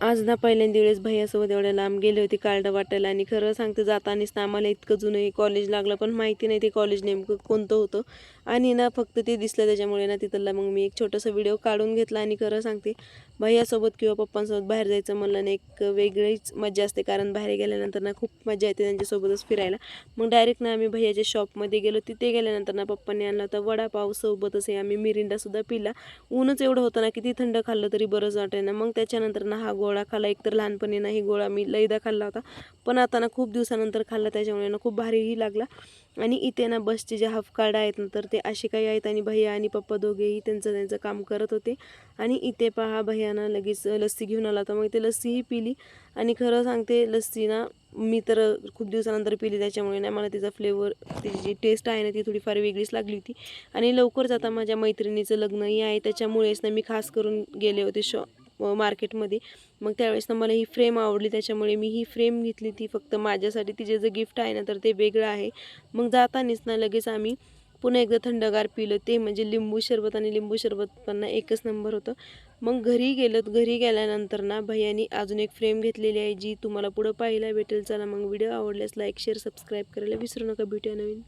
आज ना पहिल्यांदा वेळेस भैयासोबत एवढ्या लांब गेले होते कार्ड वाटायला आणि खरं सांगते जातानीच ना आम्हाला इतकं जुनं हे कॉलेज लागलं पण माहिती नाही ते कॉलेज नेमकं कोणतं होतं आणि ना फक्त ते दिसलं त्याच्यामुळे ना तिथला मग मी एक छोटासा व्हिडिओ काढून घेतला आणि खरं सांगते भैयासोबत किंवा पप्पांसोबत बाहेर जायचं म्हणलं ना एक वेगळीच मजा असते कारण बाहेर गेल्यानंतर ना खूप मजा येते त्यांच्यासोबतच फिरायला. मग डायरेक्ट ना आम्ही भैयाच्या शॉपमध्ये गेलो. तिथे गेल्यानंतर ना पप्पांनी आणला होता वडापाव सोबतच हे आम्ही मिरिंडासुद्धा पिला. ऊनच एवढं होतं ना किती थंड खाल्लं तरी बरंच वाटेना. मग त्याच्यानंतर ना हा गोळा खाल्ला. एकतर लहानपणी ना ही गोळा मी लईदा खाल्ला होता पण आता ना खूप दिवसानंतर खाल्ला त्याच्यामुळे ना खूप भारीही लागला. आणि इथे ना बसचे जे हाफ कार्ड आहेत ना तर ते असे काही आहेत आणि भैया आणि पप्पा दोघेही त्यांचं काम करत होते. आणि इथे पहा भैयानं लगेच लस्सी घेऊन आला होता. मग ते लस्सीही पिली आणि खरं सांगते लस्सी ना मी तर खूप दिवसानंतर पिली त्याच्यामुळे ना मला तिचा फ्लेवर तिची जी टेस्ट आहे ना ती थोडीफार वेगळीच लागली होती. आणि लवकरच आता माझ्या मैत्रिणीचं लग्नही आहे त्याच्यामुळेच ना मी खास करून गेले होते मार्केटमध्ये. मग त्यावेळेस ना मला ही फ्रेम आवडली त्याच्यामुळे मी ही फ्रेम घेतली ती फक्त माझ्यासाठी. तिचे जे गिफ्ट आहे ना तर ते वेगळं आहे. मग जातानीच ना लगेच आम्ही पुन्हा एकदा थंडगार पिलं ते म्हणजे लिंबू सरबत आणि लिंबू सरबत पण एकच नंबर होतं. मग घरी गेलो. घरी गेल्यानंतर ना भैयानी अजून एक फ्रेम घेतलेली आहे जी तुम्हाला पुढं पाहायला भेटेल. चला मग व्हिडिओ आवडल्यास लाईक शेअर सबस्क्राईब करायला विसरू नका. भेटूया नवीन